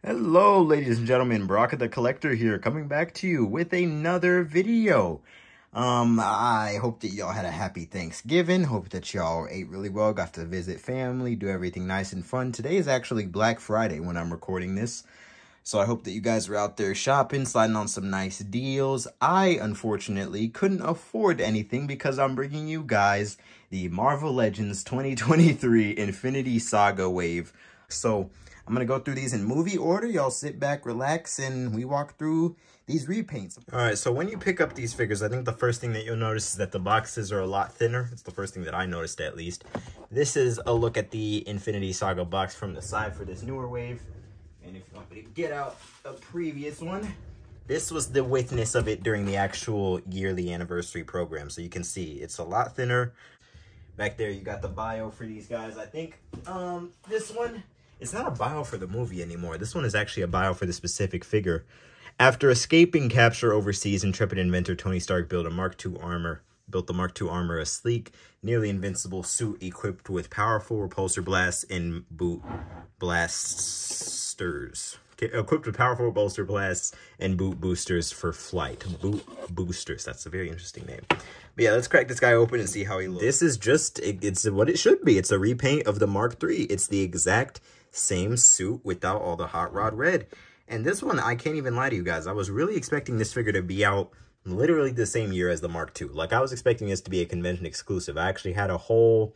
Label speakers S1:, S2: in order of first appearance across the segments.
S1: Hello, ladies and gentlemen, Baraka the Collector here, coming back to you with another video. I hope that y'all had a happy Thanksgiving. Hope that y'all ate really well, got to visit family, do everything nice and fun. Today is actually Black Friday when I'm recording this. So I hope that you guys are out there shopping, sliding on some nice deals. I, unfortunately, couldn't afford anything because I'm bringing you guys the Marvel Legends 2023 Infinity Saga Wave. So I'm going to go through these in movie order. Y'all sit back, relax, and we walk through these repaints. All right, so when you pick up these figures, I think the first thing that you'll notice is that the boxes are a lot thinner. It's the first thing that I noticed, at least. This is a look at the Infinity Saga box from the side for this newer wave. And if you want me to get out a previous one, this was the witness of it during the actual yearly anniversary program. So you can see it's a lot thinner. Back there, you got the bio for these guys. I think this one, it's not a bio for the movie anymore. This one is actually a bio for the specific figure. After escaping capture overseas, intrepid inventor Tony Stark built the Mark II armor, a sleek, nearly invincible suit equipped with powerful repulsor blasts and boot blasters. Equipped with powerful repulsor blasts and boot boosters for flight. Boot boosters. That's a very interesting name. But yeah, let's crack this guy open and see how he looks. This is just, it's what it should be. It's a repaint of the Mark III. It's the exact same suit without all the hot rod red. And this one, I can't even lie to you guys. I was really expecting this figure to be out literally the same year as the Mark II. Like, I was expecting this to be a convention exclusive. I actually had a whole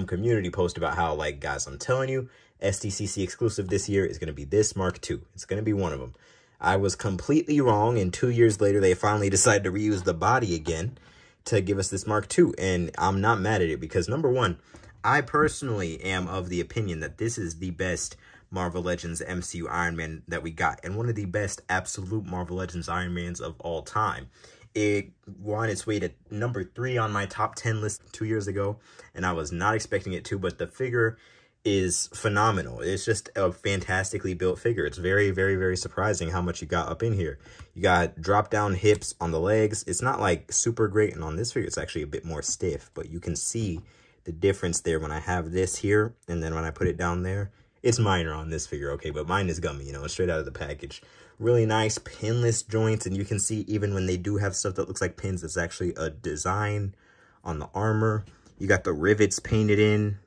S1: community post about how, like, guys, I'm telling you, SDCC exclusive this year is going to be this Mark II. It's going to be one of them. I was completely wrong, and 2 years later, they finally decided to reuse the body again to give us this Mark II, and I'm not mad at it because, number one, I personally am of the opinion that this is the best Marvel Legends MCU Iron Man that we got, and one of the best absolute Marvel Legends Iron Mans of all time. It won its way to number 3 on my top 10 list 2 years ago, and I was not expecting it to, but the figure is phenomenal. It's just a fantastically built figure. It's very, very, very surprising how much you got up in here. You got drop down hips on the legs. It's not like super great, and on this figure it's actually a bit more stiff, but you can see the difference there when I have this here and then when I put it down there. It's minor on this figure, okay, but mine is gummy, you know, straight out of the package. Really nice pinless joints, and you can see even when they do have stuff that looks like pins, it's actually a design on the armor. You got the rivets painted in.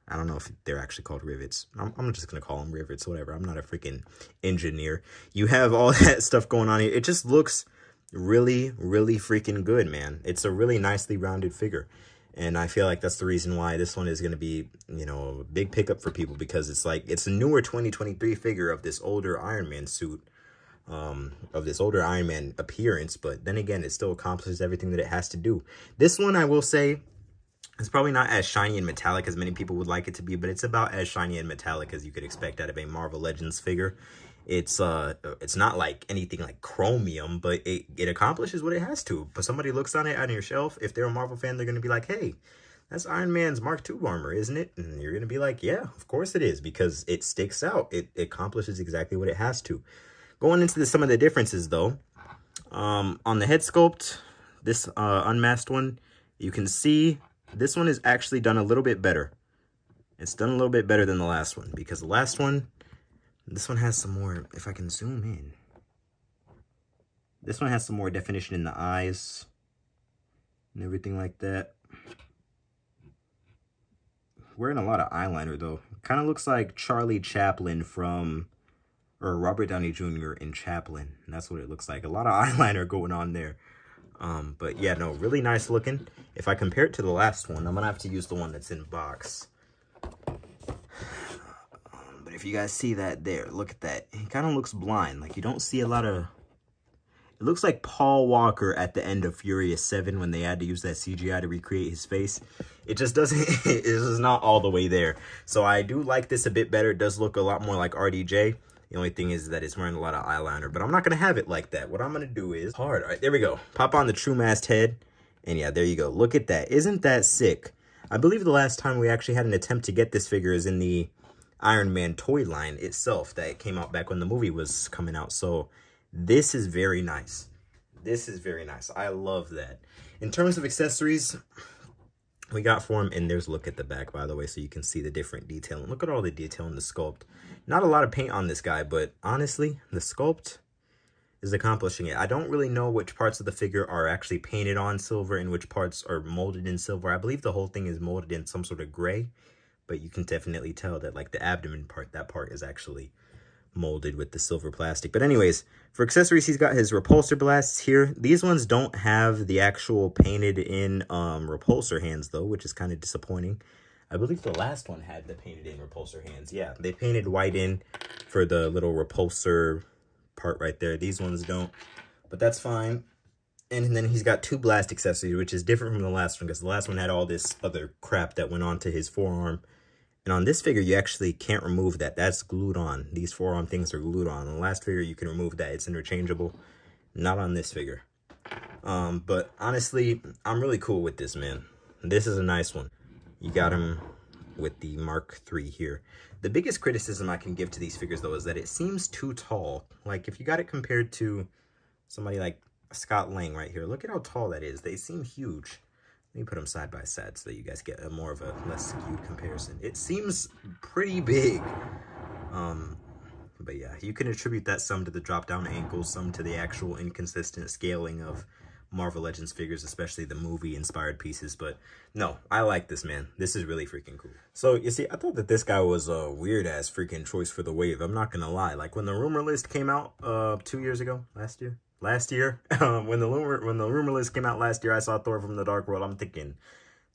S1: I don't know if they're actually called rivets. I'm just going to call them rivets, whatever. I'm not a freaking engineer. You have all that stuff going on here. It just looks really, really freaking good, man. It's a really nicely rounded figure. And I feel like that's the reason why this one is going to be, you know, a big pickup for people, because it's like, it's a newer 2023 figure of this older Iron Man suit, of this older Iron Man appearance. But then again, it still accomplishes everything that it has to do. This one, I will say, it's probably not as shiny and metallic as many people would like it to be, but it's about as shiny and metallic as you could expect out of a Marvel Legends figure. It's not like anything like chromium, but it accomplishes what it has to. But somebody looks on it on your shelf, if they're a Marvel fan, they're going to be like, hey, that's Iron Man's Mark II armor, isn't it? And you're going to be like, yeah, of course it is, because it sticks out. It accomplishes exactly what it has to. Going into some of the differences, though, on the head sculpt, this unmasked one, you can see this one is actually done a little bit better. It's done a little bit better than the last one, because the last one, this one has some more, if I can zoom in. This one has some more definition in the eyes and everything like that. Wearing a lot of eyeliner, though. Kind of looks like Charlie Chaplin from, or Robert Downey Jr. in Chaplin. And that's what it looks like. A lot of eyeliner going on there. But yeah, no, really nice looking. If I compare it to the last one, I'm going to have to use the one that's in box. But if you guys see that there, look at that. It kind of looks blind. Like, you don't see a lot of... It looks like Paul Walker at the end of Furious 7 when they had to use that CGI to recreate his face. It just doesn't... It's just not all the way there. So I do like this a bit better. It does look a lot more like RDJ. The only thing is that it's wearing a lot of eyeliner, but I'm not going to have it like that. What I'm going to do is hard. All right, there we go. Pop on the true masked head. And yeah, there you go. Look at that. Isn't that sick? I believe the last time we actually had an attempt to get this figure is in the Iron Man toy line itself that came out back when the movie was coming out. So this is very nice. This is very nice. I love that. In terms of accessories, we got for him. And there's a look at the back, by the way, so you can see the different detail. And look at all the detail in the sculpt. Not a lot of paint on this guy, but honestly, the sculpt is accomplishing it. I don't really know which parts of the figure are actually painted on silver and which parts are molded in silver. I believe the whole thing is molded in some sort of gray, but you can definitely tell that like the abdomen part, that part is actually molded with the silver plastic. But anyways, for accessories, he's got his repulsor blasts here. These ones don't have the actual painted in repulsor hands though, which is kind of disappointing. I believe the last one had the painted in repulsor hands. Yeah, they painted white in for the little repulsor part right there. These ones don't, but that's fine. And then he's got 2 blast accessories, which is different from the last one because the last one had all this other crap that went onto his forearm. And on this figure, you actually can't remove that. That's glued on. These forearm things are glued on. On the last figure, you can remove that. It's interchangeable. Not on this figure. But honestly, I'm really cool with this, man. This is a nice one. You got him with the Mark III here. The biggest criticism I can give to these figures, though, is that it seems too tall. Like, if you got it compared to somebody like Scott Lang right here, look at how tall that is. They seem huge. Let me put them side by side so that you guys get a more of a less skewed comparison. It seems pretty big. But yeah, you can attribute that some to the drop-down ankles, some to the actual inconsistent scaling of Marvel Legends figures, especially the movie-inspired pieces. But no, I like this, man. This is really freaking cool. So, you see, I thought that this guy was a weird-ass freaking choice for the wave. I'm not gonna lie. Like, when the rumor list came out 2 years ago, last year, when the rumor list came out last year, I saw Thor from the Dark World. I'm thinking,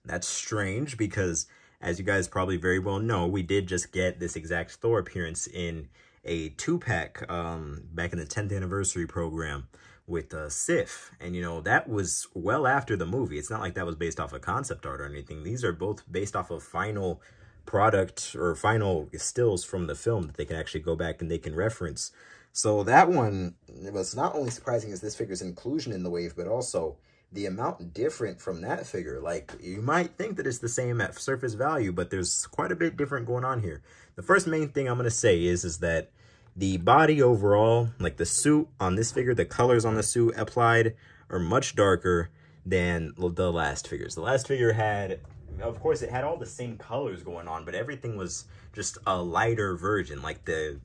S1: that's strange, because as you guys probably very well know, we did just get this exact Thor appearance in a 2-pack back in the 10th anniversary program with Sif. And, you know, that was well after the movie. It's not like that was based off of concept art or anything. These are both based off of final product or final stills from the film that they can actually go back and they can reference. So that one was not only surprising as this figure's inclusion in the wave, but also the amount different from that figure. Like, you might think that it's the same at surface value, but there's quite a bit different going on here. The first main thing I'm going to say is that the body overall, like the suit on this figure, the colors on the suit applied are much darker than the last figures. The last figure had, of course, it had all the same colors going on, but everything was just a lighter version. Like the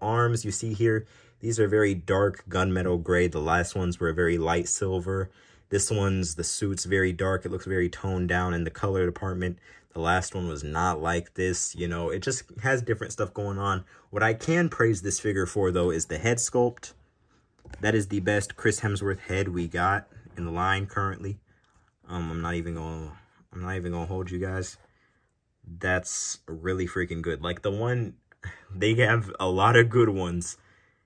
S1: arms you see here, these are very dark gunmetal gray. The last ones were very light silver. This one's, the suit's very dark. It looks very toned down in the color department. The last one was not like this. You know, it just has different stuff going on. What I can praise this figure for, though, is the head sculpt. That is the best Chris Hemsworth head we got in the line currently. I'm not even gonna hold you guys. That's really freaking good. Like, the one, they have a lot of good ones.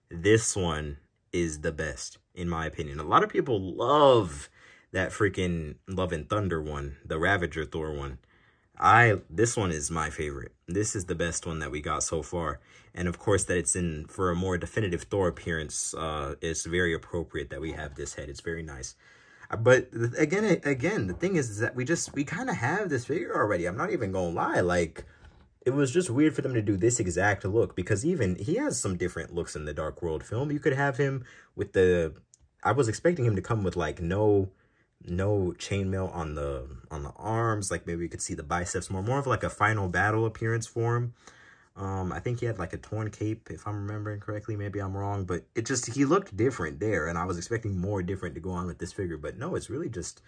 S1: This one is the best, in my opinion. A lot of people love that freaking Love and Thunder one, the Ravager Thor one. This one is my favorite. This is the best one that we got so far. And of course, that it's in for a more definitive Thor appearance, it's very appropriate that we have this head. It's very nice. But again, the thing is that we kind of have this figure already. I'm not even gonna lie. Like, it was just weird for them to do this exact look, because even he has some different looks in the Dark World film. You could have him with the, I was expecting him to come with like no chainmail on the arms. Like, maybe you could see the biceps more of like a final battle appearance for him. I think he had like a torn cape, if I'm remembering correctly. Maybe I'm wrong, but it just, he looked different there, and I was expecting more different to go on with this figure. But no, it's really just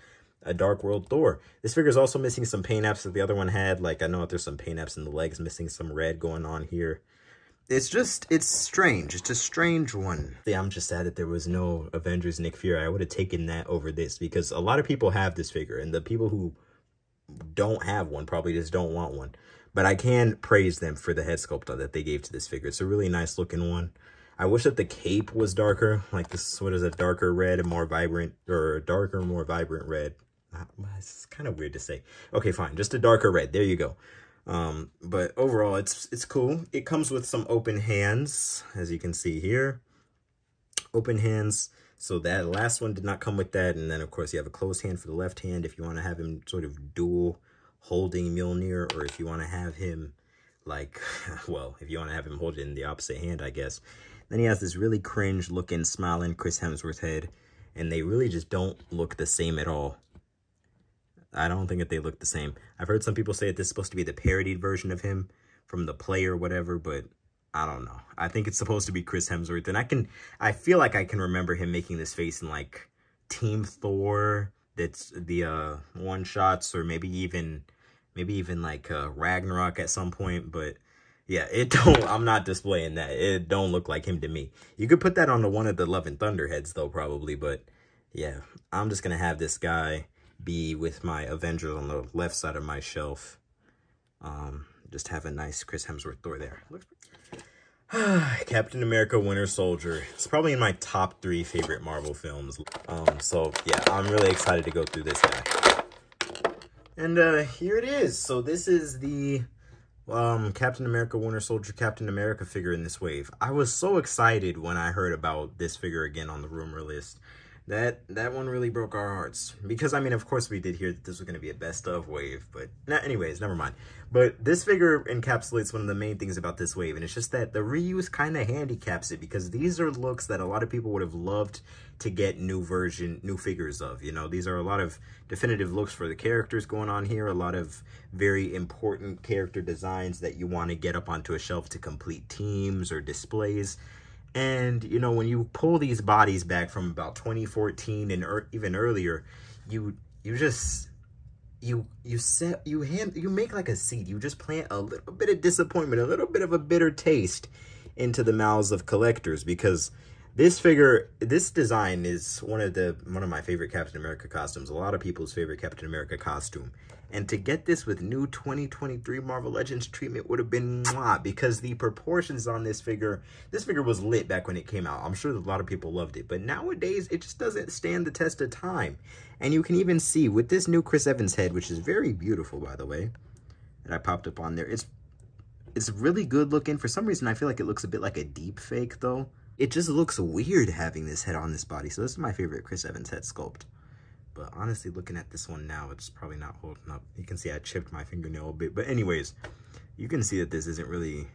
S1: a Dark World Thor. This figure is also missing some paint apps that the other one had. Like, I know that there's some paint apps in the legs, missing some red going on here. It's just, it's strange. It's a strange one. Yeah, I'm just sad that there was no Avengers Nick Fury. I would have taken that over this, because a lot of people have this figure, and the people who don't have one probably just don't want one. But I can praise them for the head sculpt that they gave to this figure. It's a really nice looking one. I wish that the cape was darker. Like, this, what is it, darker red and more vibrant, or darker, more vibrant red. It's kind of weird to say. Okay, fine. Just a darker red. There you go. But overall, it's cool. It comes with some open hands, as you can see here. Open hands. So that last one did not come with that. And then, of course, you have a closed hand for the left hand if you want to have him sort of dual holding Mjolnir, or if you want to have him like, well, if you want to have him hold it in the opposite hand, I guess. Then he has this really cringe looking, smiling Chris Hemsworth head, and they really just don't look the same at all. I don't think that they look the same. I've heard some people say that this is supposed to be the parodied version of him from the play or whatever, but I don't know. I think it's supposed to be Chris Hemsworth, and I feel like I can remember him making this face in like Team Thor. That's the one-shots, or maybe even like Ragnarok at some point, but yeah, I'm not displaying that. It don't look like him to me. You could put that on one of the Love and Thunder heads though, probably, but yeah, I'm just gonna have this guy be with my Avengers on the left side of my shelf. Just have a nice Chris Hemsworth Thor there. Captain America Winter Soldier. It's probably in my top 3 favorite Marvel films. So yeah, I'm really excited to go through this guy. And here it is. So this is the Captain America Winter Soldier Captain America figure in this wave. I was so excited when I heard about this figure again on the rumor list. That one really broke our hearts, because I mean, of course we did hear that this was going to be a best of wave, but anyways, never mind. But this figure encapsulates one of the main things about this wave, and it's just that the reuse kind of handicaps it, because these are looks that a lot of people would have loved to get new figures of. You know, these are a lot of definitive looks for the characters going on here, a lot of very important character designs that you want to get up onto a shelf to complete teams or displays. And, you know, when you pull these bodies back from about 2014 and even earlier, you make like a seed. You just plant a little bit of disappointment, a little bit of a bitter taste into the mouths of collectors, because this figure, this design is one of my favorite Captain America costumes, a lot of people's favorite Captain America costume. And to get this with new 2023 Marvel Legends treatment would have been mwah, because the proportions on this figure was lit back when it came out. I'm sure that a lot of people loved it, but nowadays it just doesn't stand the test of time. And you can even see with this new Chris Evans head, which is very beautiful, by the way, that I popped up on there. It's really good looking. For some reason, I feel like it looks a bit like a deep fake, though. It just looks weird having this head on this body. So this is my favorite Chris Evans head sculpt. But honestly, looking at this one now, it's probably not holding up. You can see I chipped my fingernail a bit. But anyways, you can see that this isn't really...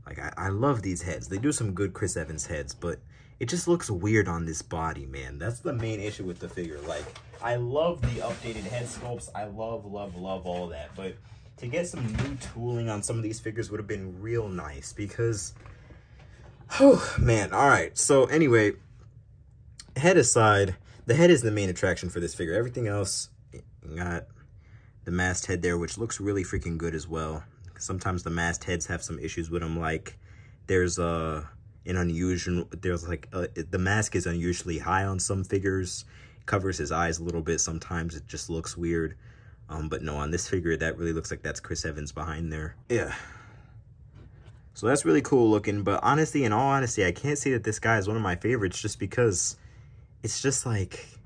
S1: Like, I love these heads. They do some good Chris Evans heads, but it just looks weird on this body, man. That's the main issue with the figure. Like, I love the updated head sculpts. I love all that. But to get some new tooling on some of these figures would have been real nice, because... Oh, man. All right. So, anyway, head aside... The head is the main attraction for this figure. Everything else, you got the masked head there, which looks really freaking good as well. Sometimes the masked heads have some issues with them, like there's the mask is unusually high on some figures. It covers his eyes a little bit. Sometimes it just looks weird. But no, on this figure, that really looks like that's Chris Evans behind there. Yeah. So that's really cool looking. But honestly, in all honesty, I can't say that this guy is one of my favorites, just because... It's just like,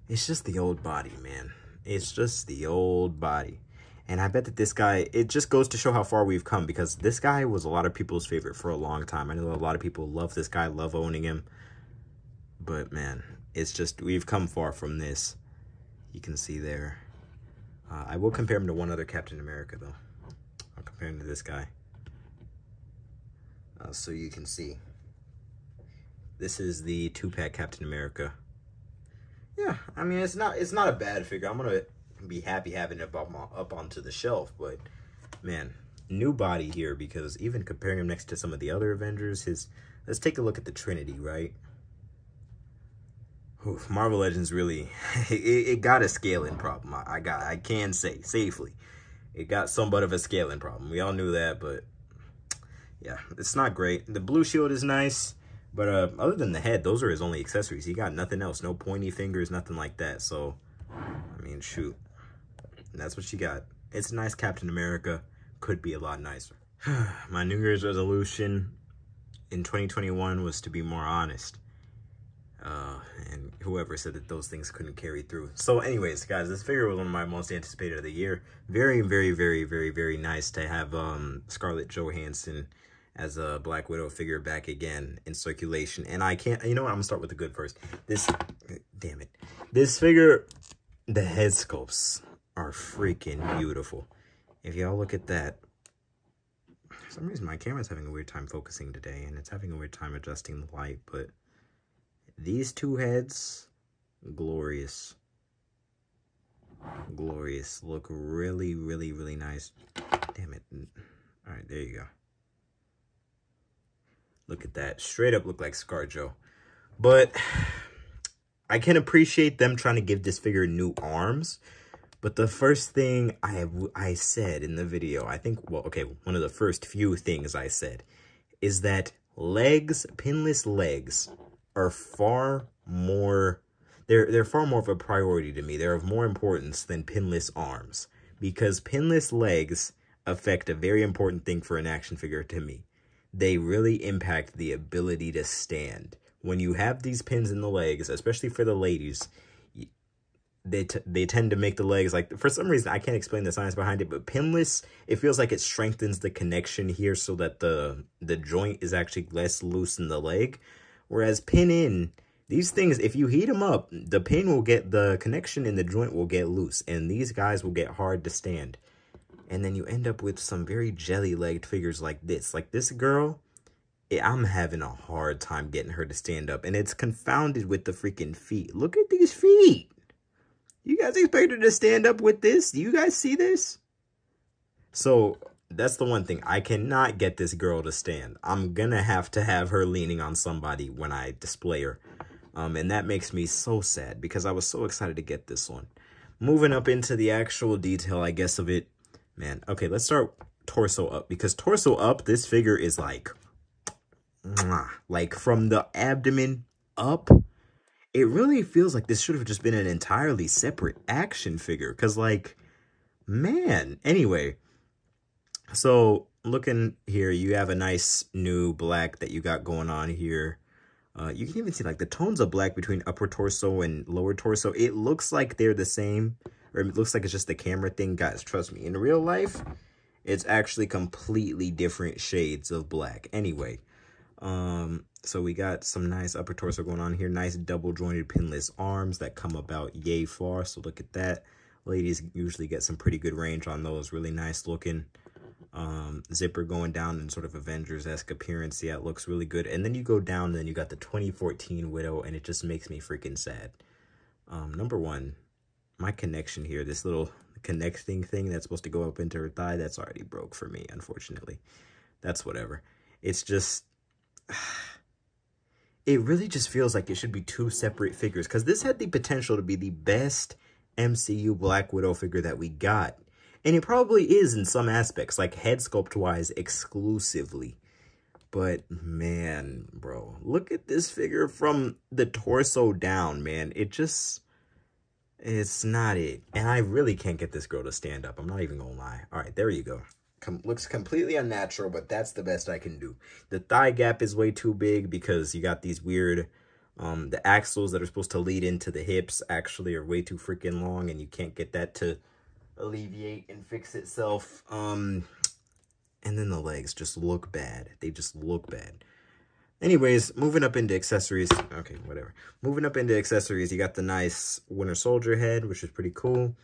S1: it's just the old body, man. It's just the old body. And I bet that this guy, it just goes to show how far we've come, because this guy was a lot of people's favorite for a long time. I know a lot of people love this guy, love owning him. But man, it's just, we've come far from this. You can see there. I will compare him to one other Captain America, though. I'll compare him to this guy. So you can see. This is the 2-pack Captain America. Yeah, I mean, it's not a bad figure. I'm gonna be happy having it up onto the shelf, but man, new body here, because even comparing him next to some of the other Avengers, let's take a look at the Trinity, right? Oof, Marvel Legends really, it got a scaling problem. I can say safely, it got somewhat of a scaling problem. We all knew that, but yeah, it's not great. The blue shield is nice. But other than the head, those are his only accessories. He got nothing else. No pointy fingers, nothing like that. So, I mean, shoot. That's what you got. It's a nice Captain America. Could be a lot nicer. My New Year's resolution in 2021 was to be more honest. And whoever said that those things couldn't carry through. So anyways, guys, this figure was one of my most anticipated of the year. Very, very, very, very, very nice to have Scarlett Johansson as a Black Widow figure back again in circulation. And I can't, you know what, I'm gonna start with the good first. Damn it. This figure, the head sculpts are freaking beautiful. If y'all look at that, for some reason my camera's having a weird time focusing today, and it's having a weird time adjusting the light, but these two heads, glorious. glorious. Look really, really, really nice. Damn it. All right, there you go. Look at that. Straight up look like ScarJo. But I can appreciate them trying to give this figure new arms. But the first thing I said in the video, I think, well, okay, one of the first few things I said is that legs, pinless legs, are far more, they're far more of a priority to me. They're of more importance than pinless arms. Because pinless legs affect a very important thing for an action figure to me. They really impact the ability to stand. When you have these pins in the legs, especially for the ladies, they tend to make the legs, like, for some reason, I can't explain the science behind it, but pinless, it feels like it strengthens the connection here so that the joint is actually less loose in the leg. Whereas pin in, these things, if you heat them up, the pin will get, the connection in the joint will get loose, and these guys will get hard to stand. And then you end up with some very jelly-legged figures like this. Like this girl, I'm having a hard time getting her to stand up. And it's confounded with the freaking feet. Look at these feet. You guys expect her to stand up with this? Do you guys see this? So that's the one thing. I cannot get this girl to stand. I'm going to have her leaning on somebody when I display her. And that makes me so sad because I was so excited to get this one. Moving up into the actual detail, I guess, of it. Man, okay, let's start torso up, because torso up, this figure is like from the abdomen up, it really feels like this should have just been an entirely separate action figure, because, like, man, anyway, so looking here, you have a nice new black that you got going on here. You can even see, like, the tones of black between upper torso and lower torso. It looks like they're the same. Or it looks like it's just the camera thing. Guys, trust me. In real life, it's actually completely different shades of black. Anyway, so we got some nice upper torso going on here. Nice double-jointed pinless arms that come about yay far. So look at that. Ladies usually get some pretty good range on those. Really nice looking. Zipper going down in sort of Avengers-esque appearance. Yeah, it looks really good. And then you go down, and then you got the 2014 Widow, and it just makes me freaking sad. Number one, my connection here, this little connecting thing that's supposed to go up into her thigh, that's already broke for me, unfortunately. That's whatever. It's just, it really just feels like it should be two separate figures, because this had the potential to be the best MCU Black Widow figure that we got. And it probably is in some aspects, like head sculpt-wise exclusively. But, man, bro, look at this figure from the torso down, man. It just... it's not it. And I really can't get this girl to stand up. I'm not even gonna lie. All right, there you go. Looks completely unnatural, but that's the best I can do. The thigh gap is way too big because you got these weird... the axles that are supposed to lead into the hips actually are way too freaking long, and you can't get that to alleviate and fix itself. And then the legs just look bad. They just look bad. Anyways, moving up into accessories. Okay, whatever. Moving up into accessories, you got the nice Winter Soldier head, which is pretty cool.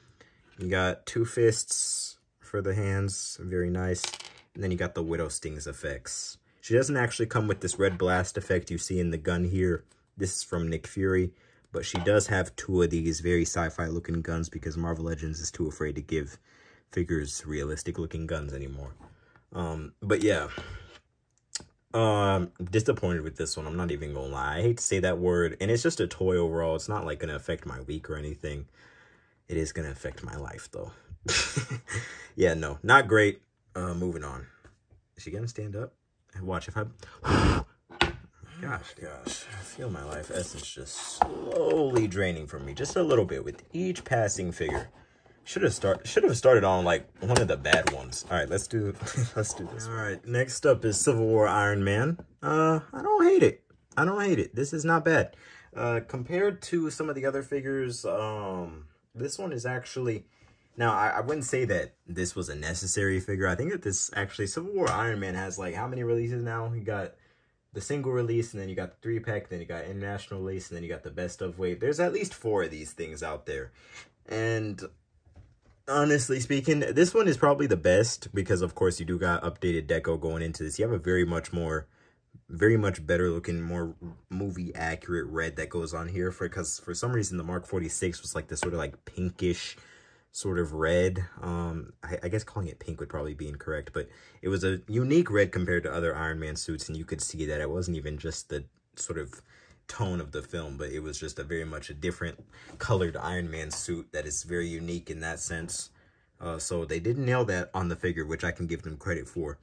S1: You got two fists for the hands. Very nice. And then you got the Widow Stings effects. She doesn't actually come with this red blast effect you see in the gun here. This is from Nick Fury. But she does have two of these very sci-fi looking guns because Marvel Legends is too afraid to give figures realistic looking guns anymore. But yeah. Disappointed with this one. I'm not even gonna lie. I hate to say that word, and it's just a toy overall. It's not like gonna affect my week or anything. It is gonna affect my life though. Yeah, no, not great. Moving on. Is she gonna stand up? Watch if I... gosh, I feel my life essence just slowly draining from me, just a little bit with each passing figure. Should have started on like one of the bad ones. All right, let's do this. All right, next up is Civil War Iron Man. I don't hate it. I don't hate it. This is not bad. Compared to some of the other figures, this one is actually... Now, I wouldn't say that this was a necessary figure. I think that this actually, Civil War Iron Man has like how many releases now? You got the single release, and then you got the 3-pack, then you got international release, and then you got the best of wave. There's at least 4 of these things out there. And honestly speaking, this one is probably the best because, of course, you do got updated deco going into this. You have a very much better looking, more movie accurate red that goes on here because for some reason the Mark 46 was like this sort of like pinkish sort of red. I guess calling it pink would probably be incorrect, but it was a unique red compared to other Iron Man suits, and you could see that it wasn't even just the sort of tone of the film, but it was just a very much a different colored Iron Man suit that is very unique in that sense. So they did nail that on the figure, which I can give them credit for.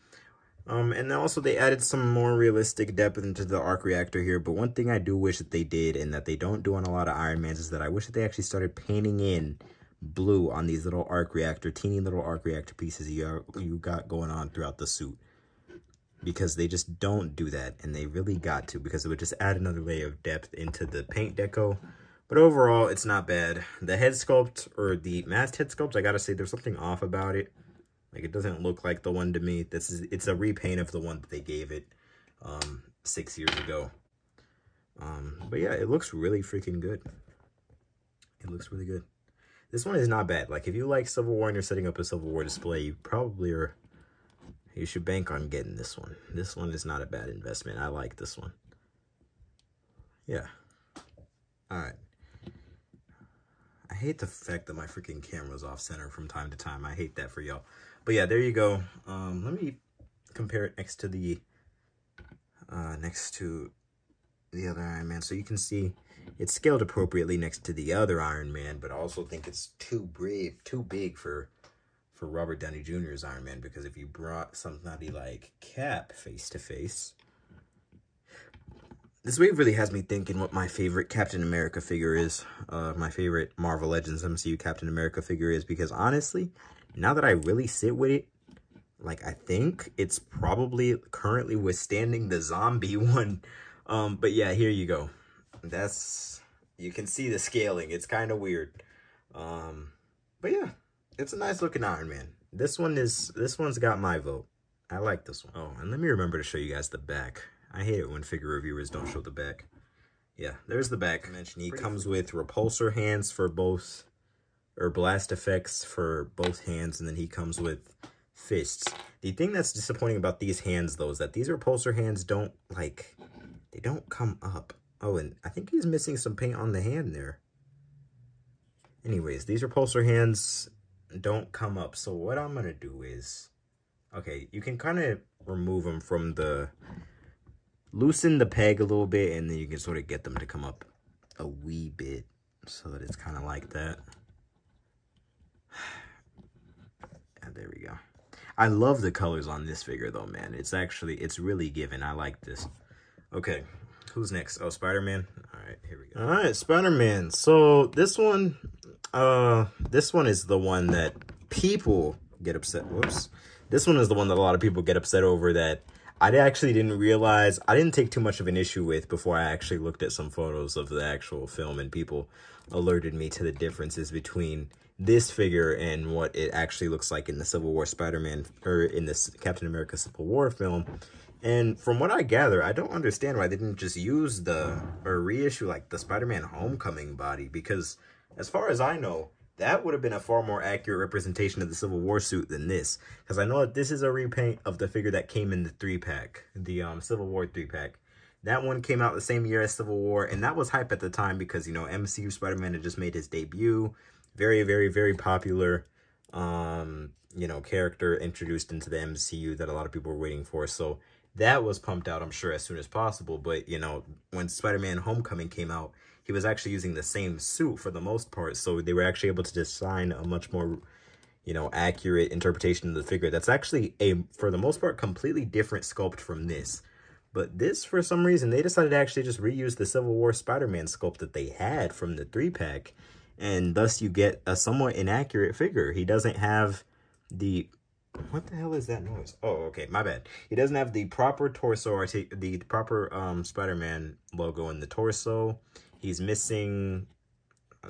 S1: And then also they added some more realistic depth into the arc reactor here. But one thing I do wish that they did, and that they don't do on a lot of Iron Mans, is that I wish that they actually started painting in blue on these little arc reactor, teeny little arc reactor pieces you got going on throughout the suit. Because they just don't do that, and they really got to, because it would just add another layer of depth into the paint deco. But overall, it's not bad. The head sculpt, or the masked head sculpt, I gotta say there's something off about it. Like, it doesn't look like the one to me. It's a repaint of the one that they gave it 6 years ago. But yeah, it looks really freaking good. It looks really good. This one is not bad. Like, if you like Civil War and you're setting up a Civil War display, you probably are... You should bank on getting this one. This one is not a bad investment. I like this one. Yeah. Alright. I hate the fact that my freaking camera's off center from time to time. I hate that for y'all. But yeah, there you go. Let me compare it next to the other Iron Man. So you can see it's scaled appropriately next to the other Iron Man, but I also think it's too big for Robert Downey Jr.'s Iron Man, because if you brought somebody like Cap face to face, this wave really has me thinking what my favorite Captain America figure is, my favorite Marvel Legends MCU Captain America figure is, because honestly, now that I really sit with it, like, I think it's probably currently withstanding the zombie one. But yeah, here you go. You can see the scaling. It's kind of weird. But yeah. It's a nice looking Iron Man. This one's got my vote. I like this one. Oh, and let me remember to show you guys the back. I hate it when figure reviewers don't show the back. Yeah, there's the back. I mentioned he comes with repulsor hands for both, or blast effects for both hands, and then he comes with fists. The thing that's disappointing about these hands, though, is that these repulsor hands don't, like, they don't come up. Oh, and I think he's missing some paint on the hand there. Anyways, these repulsor hands don't come up. So what I'm gonna do is, okay, you can kind of remove them from loosen the peg a little bit, and then you can sort of get them to come up a wee bit so that it's kind of like that. And there we go. I love the colors on this figure though, man. It's really given. I like this. Okay, who's next? Oh, Spider-Man. All right, here we go. All right, Spider-Man. So this one is the one that people get upset. Whoops. This one is the one that a lot of people get upset over, that I actually didn't realize. I didn't take too much of an issue with before I actually looked at some photos of the actual film, and people alerted me to the differences between this figure and what it actually looks like in the Civil War Spider-Man, or in this Captain America Civil War film. And from what I gather, I don't understand why they didn't just use or reissue like the Spider-Man Homecoming body, because as far as I know, that would have been a far more accurate representation of the Civil War suit than this. Because I know that this is a repaint of the figure that came in the 3-pack, the Civil War 3-pack. That one came out the same year as Civil War, and that was hype at the time because, you know, MCU Spider-Man had just made his debut. Very, very, very popular, you know, character introduced into the MCU that a lot of people were waiting for. So that was pumped out, I'm sure, as soon as possible. But, you know, when Spider-Man Homecoming came out, he was actually using the same suit for the most part. So they were actually able to design a much more, you know, accurate interpretation of the figure. That's actually for the most part, completely different sculpt from this. But this, for some reason, they decided to actually just reuse the Civil War Spider-Man sculpt that they had from the 3-pack. And thus you get a somewhat inaccurate figure. He doesn't have the... What the hell is that noise? Oh, okay, my bad. He doesn't have the proper torso, or the proper Spider-Man logo in the torso. He's missing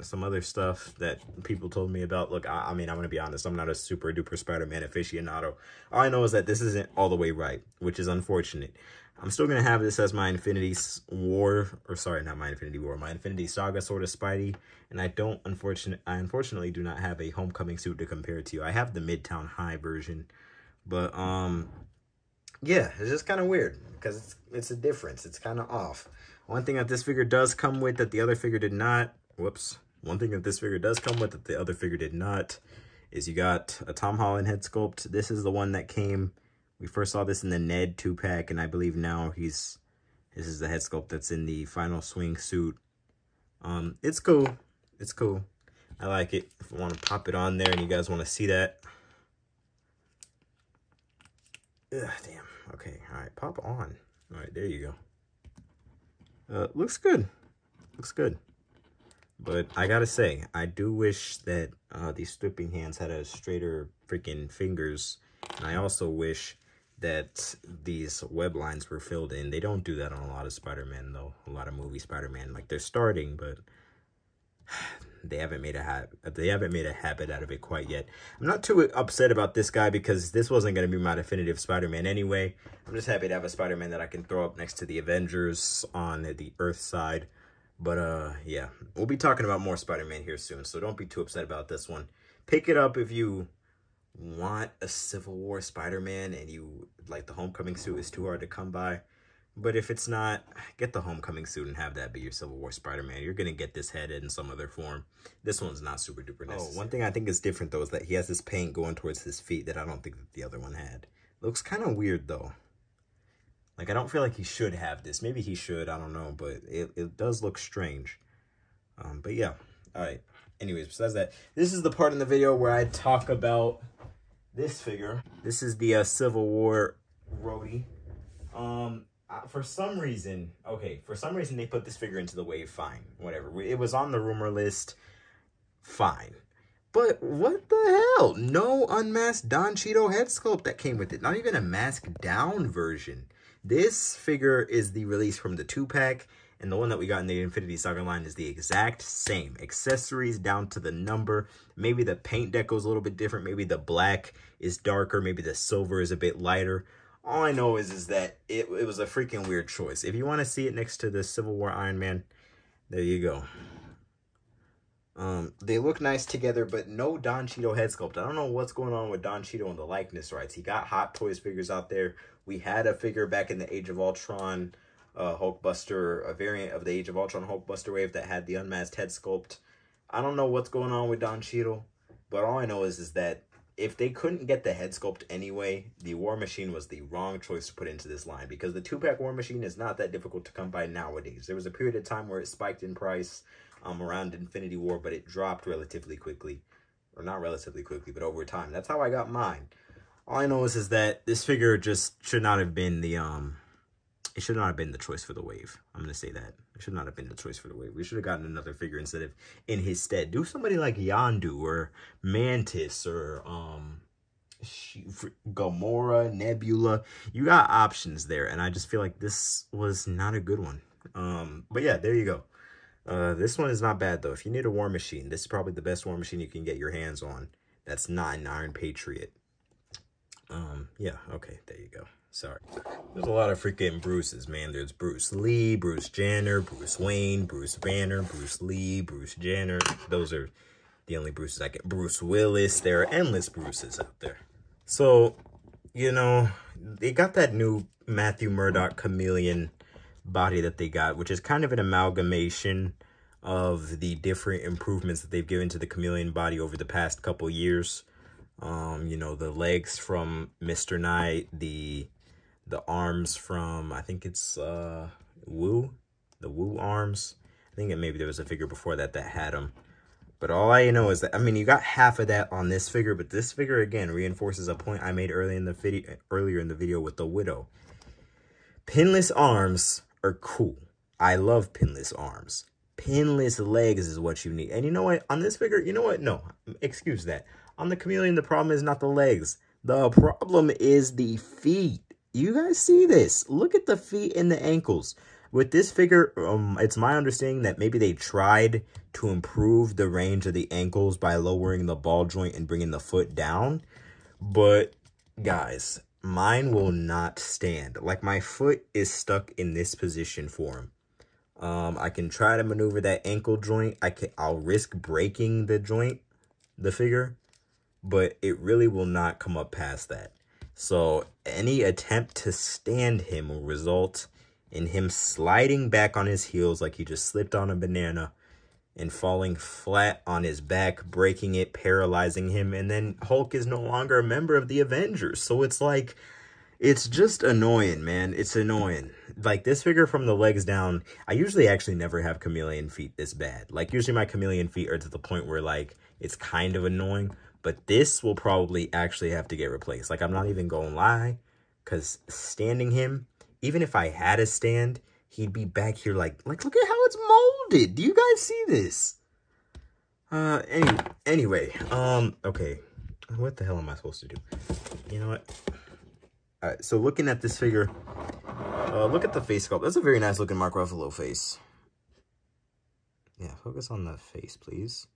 S1: some other stuff that people told me about. Look, I mean, I'm going to be honest. I'm not a super duper Spider-Man aficionado. All I know is that this isn't all the way right, which is unfortunate. I'm still going to have this as my Infinity War, or sorry, not my Infinity War, my Infinity Saga sort of Spidey. And I unfortunately do not have a Homecoming suit to compare it to. I have the Midtown High version. But, yeah, it's just kind of weird because it's a difference. It's kind of off. One thing that this figure does come with that the other figure did not, whoops, One thing that this figure does come with that the other figure did not is you got a Tom Holland head sculpt. This is the one that came, we first saw this in the Ned 2-pack, and I believe now this is the head sculpt that's in the final swing suit. It's cool. It's cool. I like it. If I want to pop it on there and you guys want to see that. Ugh, damn. Okay, all right, pop on. All right, there you go. Looks good. Looks good. But I gotta say, I do wish that these stripping hands had a straighter freaking fingers. And I also wish that these web lines were filled in. They don't do that on a lot of Spider-Man, though. A lot of movie Spider-Man. Like, they're starting, but they haven't made a habit out of it quite yet. I'm not too upset about this guy because this wasn't going to be my definitive Spider-Man anyway. I'm just happy to have a Spider-Man that I can throw up next to the Avengers on the Earth side. But, yeah, we'll be talking about more Spider-Man here soon, so don't be too upset about this one. Pick it up if you want a Civil War Spider-Man and you like the Homecoming suit is too hard to come by. But if it's not, get the Homecoming suit and have that be your Civil War Spider-Man. You're going to get this head in some other form. This one's not super duper necessary. Oh, one thing I think is different, though, is that he has this paint going towards his feet that I don't think that the other one had. Looks kind of weird, though. Like, I don't feel like he should have this. Maybe he should, I don't know, but it does look strange. But yeah, all right. Anyways, besides that, this is the part in the video where I talk about this figure. This is the Civil War Rhodey. For some reason they put this figure into the wave. Fine, whatever. It was on the rumor list. Fine. But what the hell? No unmasked Don Cheadle head sculpt that came with it. Not even a masked down version. This figure is the release from the 2-pack, and the one that we got in the Infinity Saga line is the exact same. Accessories down to the number. Maybe the paint deco is a little bit different. Maybe the black is darker. Maybe the silver is a bit lighter. All I know is that it was a freaking weird choice. If you want to see it next to the Civil War Iron Man, there you go. They look nice together, but no Don Cheadle head sculpt. I don't know what's going on with Don Cheadle and the likeness rights. He got Hot Toys figures out there. We had a figure back in the Age of Ultron Hulkbuster, a variant of the Age of Ultron Hulkbuster wave that had the unmasked head sculpt. I don't know what's going on with Don Cheadle, but all I know is that if they couldn't get the head sculpt anyway, the War Machine was the wrong choice to put into this line, because the 2-pack War Machine is not that difficult to come by nowadays. There was a period of time where it spiked in price around Infinity War, but it dropped relatively quickly. Or not relatively quickly, but over time. That's how I got mine. All I know is that this figure just should not have been the it should not have been the choice for the wave. I'm going to say that. It should not have been the choice for the wave. We should have gotten another figure instead of in his stead. Do somebody like Yondu or Mantis or Gamora, Nebula. You got options there, and I just feel like this was not a good one. But yeah, there you go. This one is not bad, though. If you need a War Machine, this is probably the best War Machine you can get your hands on. That's not an Iron Patriot. Yeah, okay, there you go. Sorry. There's a lot of freaking Bruces, man. There's Bruce Lee, Bruce Jenner, Bruce Wayne, Bruce Banner, Bruce Lee, Bruce Jenner. Those are the only Bruces I get. Bruce Willis. There are endless Bruces out there. So, you know, they got that new Matthew Murdock chameleon body that they got, which is kind of an amalgamation of the different improvements that they've given to the chameleon body over the past couple years. You know, the legs from Mr. Knight, the arms from, I think it's Wu, the Wu arms. I think maybe there was a figure before that had them. But all I know is that, I mean, you got half of that on this figure, but this figure again reinforces a point I made earlier in the video with the Widow. Pinless arms are cool. I love pinless arms. Pinless legs is what you need. And you know what? On this figure, you know what? No, excuse that. On the chameleon, the problem is not the legs. The problem is the feet. You guys see this? Look at the feet and the ankles. With this figure, it's my understanding that maybe they tried to improve the range of the ankles by lowering the ball joint and bringing the foot down. But, guys, mine will not stand. Like, my foot is stuck in this position for him. I can try to maneuver that ankle joint. I'll risk breaking the joint, the figure, but it really will not come up past that. So any attempt to stand him will result in him sliding back on his heels like he just slipped on a banana and falling flat on his back, breaking it, paralyzing him, and then Hulk is no longer a member of the Avengers. So it's like, it's just annoying, man. It's annoying. Like, this figure from the legs down, I usually actually never have chameleon feet this bad. Like, usually my chameleon feet are to the point where, like, it's kind of annoying. But this will probably actually have to get replaced. Like, I'm not even gonna lie. Because standing him, even if I had a stand, he'd be back here like look at how it's molded. Do you guys see this? Anyway, okay. What the hell am I supposed to do? You know what? All right, so looking at this figure, look at the face sculpt. That's a very nice looking Mark Ruffalo face. Yeah, focus on the face, please.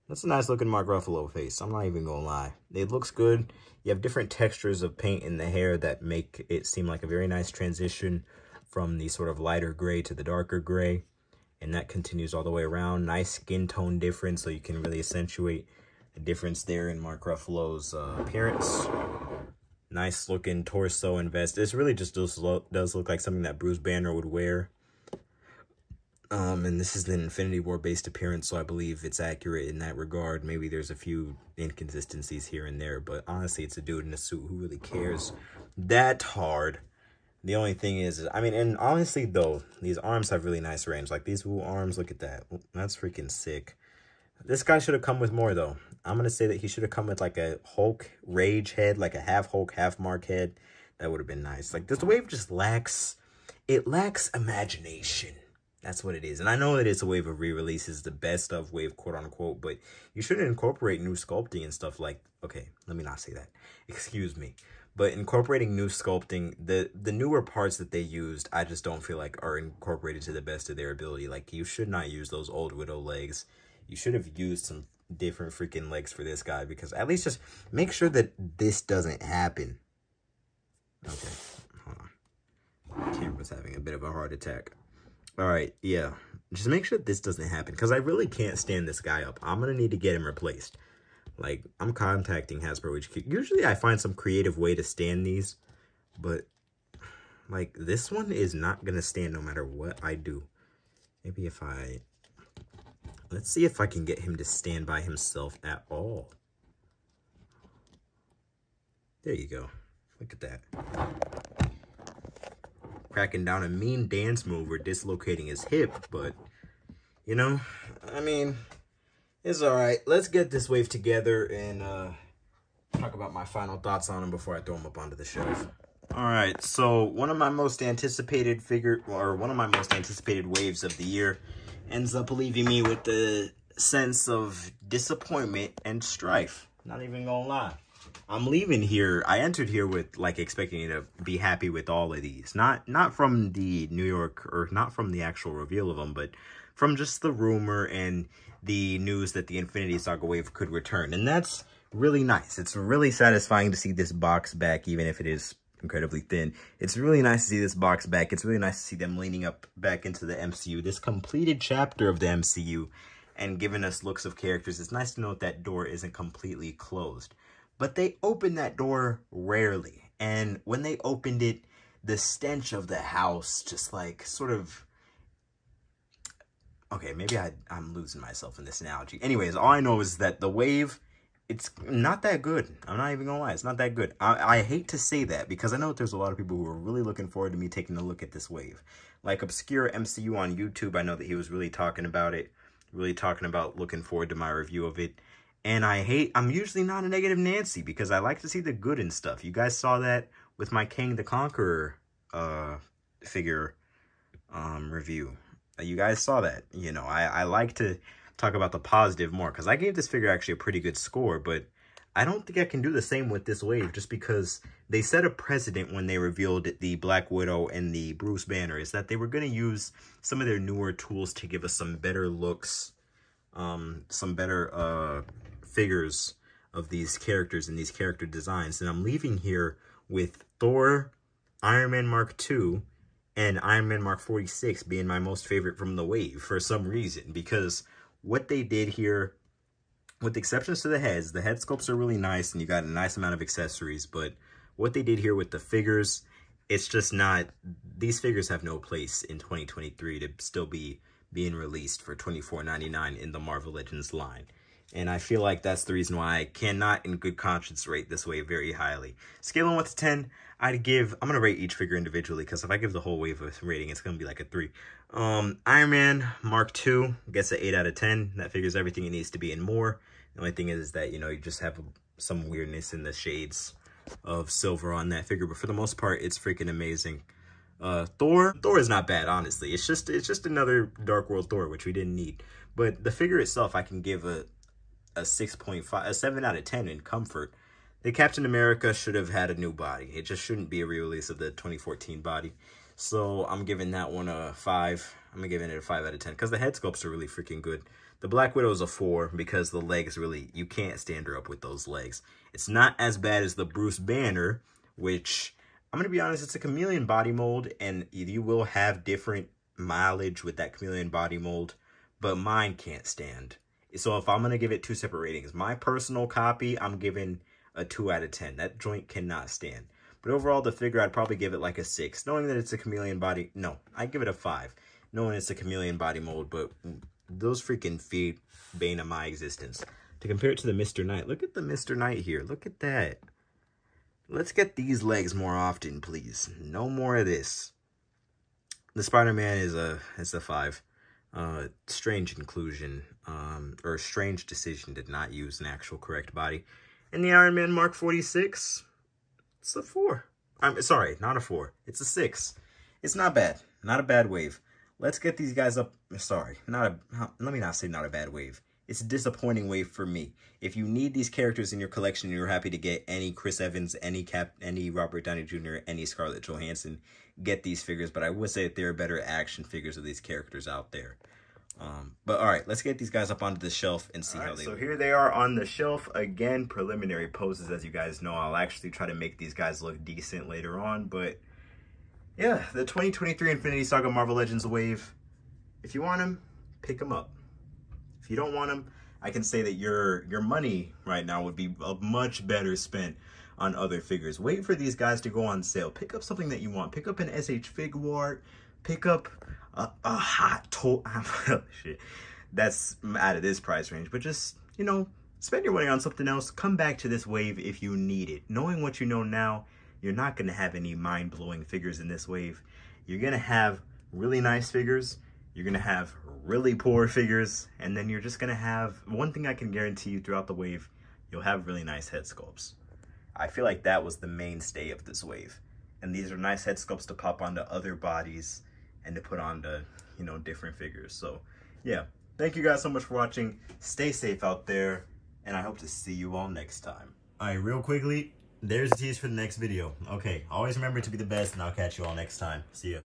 S1: That's a nice looking Mark Ruffalo face. I'm not even gonna lie. It looks good. You have different textures of paint in the hair that make it seem like a very nice transition from the sort of lighter gray to the darker gray. And that continues all the way around. Nice skin tone difference, so you can really accentuate the difference there in Mark Ruffalo's appearance. Nice looking torso and vest. This really just does look like something that Bruce Banner would wear. And this is an Infinity War based appearance, so I believe it's accurate in that regard. Maybe there's a few inconsistencies here and there, but honestly, it's a dude in a suit who really cares that hard. The only thing is, I mean, and honestly though, these arms have really nice range. Like these Wu arms, look at that. That's freaking sick. This guy should have come with more though. I'm going to say that he should have come with like a Hulk Rage head, like a half Hulk, half Mark head. That would have been nice. Like this wave just lacks, it lacks imagination. That's what it is. And I know that it's a wave of re-releases, the best of wave, quote unquote, but you shouldn't incorporate new sculpting and stuff like, okay, let me not say that. Excuse me. But incorporating new sculpting, the newer parts that they used, I just don't feel like are incorporated to the best of their ability. Like, you should not use those old Widow legs. You should have used some different freaking legs for this guy, because at least just make sure that this doesn't happen. Okay, hold on. The camera's having a bit of a heart attack. All right, yeah. Just make sure this doesn't happen, because I really can't stand this guy up. I'm going to need to get him replaced. Like, I'm contacting Hasbro HQ. Usually I find some creative way to stand these, but, like, this one is not going to stand no matter what I do. Maybe if I... Let's see if I can get him to stand by himself at all. There you go. Look at that. Cracking down a mean dance move or dislocating his hip, but, you know, I mean... It's all right. Let's get this wave together and talk about my final thoughts on him before I throw him up onto the shelf. All right. So one of my most anticipated waves of the year ends up leaving me with the sense of disappointment and strife. Not even gonna lie. I'm leaving here. I entered here with like expecting to be happy with all of these. Not from the New York, or not from the actual reveal of them, but from just the rumor and the news that the Infinity Saga wave could return. And that's really nice. It's really satisfying to see this box back, even if it is incredibly thin. It's really nice to see this box back. It's really nice to see them leaning up back into the MCU, this completed chapter of the MCU, and giving us looks of characters. It's nice to know that door isn't completely closed. But they open that door rarely. And when they opened it, the stench of the house just like sort of... Okay, maybe I'm losing myself in this analogy. Anyways, all I know is that the wave, it's not that good. I'm not even gonna lie, it's not that good. I hate to say that, because I know that there's a lot of people who are really looking forward to me taking a look at this wave. Like Obscure MCU on YouTube, I know that he was really talking about it. Really talking about looking forward to my review of it. And I'm usually not a negative Nancy, because I like to see the good in stuff. You guys saw that with my Kang the Conqueror figure review. You guys saw that. You know, I like to talk about the positive more, because I gave this figure actually a pretty good score, but I don't think I can do the same with this wave, just because they set a precedent when they revealed the Black Widow and the Bruce Banner, is that they were going to use some of their newer tools to give us some better looks, some better figures of these characters and these character designs. And I'm leaving here with Thor, Iron Man Mark II, and Iron Man Mark 46 being my most favorite from the wave for some reason. Because what they did here, with exceptions to the head sculpts are really nice and you got a nice amount of accessories. But what they did here with the figures, it's just not, these figures have no place in 2023 to still be being released for $24.99 in the Marvel Legends line. And I feel like that's the reason why I cannot in good conscience rate this wave very highly. Scaling 1 to 10, I'm going to rate each figure individually, because if I give the whole wave a rating, it's going to be like a 3. Iron Man Mark II gets an 8 out of 10. That figure's everything it needs to be and more. The only thing is that, you know, you just have some weirdness in the shades of silver on that figure. But for the most part, it's freaking amazing. Thor is not bad, honestly. It's just another Dark World Thor, which we didn't need. But the figure itself, I can give a 6.5, a 7 out of 10 in comfort. The Captain America should have had a new body. It just shouldn't be a re-release of the 2014 body. So I'm giving that one a 5. I'm giving it a 5 out of 10 because the head sculpts are really freaking good. The Black Widow is a 4 because the legs really, you can't stand her up with those legs. It's not as bad as the Bruce Banner, which, I'm going to be honest, it's a chameleon body mold, and you will have different mileage with that chameleon body mold, but mine can't stand. So if I'm going to give it 2 separate ratings, my personal copy, I'm giving a 2 out of 10. That joint cannot stand. But overall, the figure, I'd probably give it like a 6. Knowing that it's a chameleon body, no, I'd give it a 5. Knowing it's a chameleon body mold, but those freaking feet, bane of my existence. To compare it to the Mr. Knight, look at the Mr. Knight here. Look at that. Let's get these legs more often, please. No more of this. The Spider-Man is a 5. Strange inclusion, or strange decision to not use an actual correct body. And the Iron Man Mark 46, it's a 4. I'm sorry, not a 4. It's a 6. It's not bad. Not a bad wave. Let's get these guys up. Sorry, let me not say not a bad wave. It's a disappointing wave for me. If you need these characters in your collection and you're happy to get any Chris Evans, any Robert Downey Jr., any Scarlett Johansson, get these figures. But I would say that there are better action figures of these characters out there. But all right, let's get these guys up onto the shelf and see how they look. So here they are on the shelf. Again, preliminary poses, as you guys know. I'll actually try to make these guys look decent later on. But yeah, the 2023 Infinity Saga Marvel Legends wave. If you want them, pick them up. If you don't want them, I can say that your money right now would be a much better spent on other figures. Wait for these guys to go on sale. Pick up something that you want. Pick up an SH Figuart. Pick up a hot toy. Shit, that's out of this price range. But just, you know, spend your money on something else. Come back to this wave if you need it. Knowing what you know now, you're not going to have any mind-blowing figures in this wave. You're going to have really nice figures. You're going to have really poor figures. And then you're just going to have, one thing I can guarantee you throughout the wave, you'll have really nice head sculpts. I feel like that was the mainstay of this wave. And these are nice head sculpts to pop onto other bodies and to put onto, you know, different figures. So, yeah. Thank you guys so much for watching. Stay safe out there. And I hope to see you all next time. All right, real quickly, there's a tease for the next video. Okay, always remember to be the best, and I'll catch you all next time. See ya.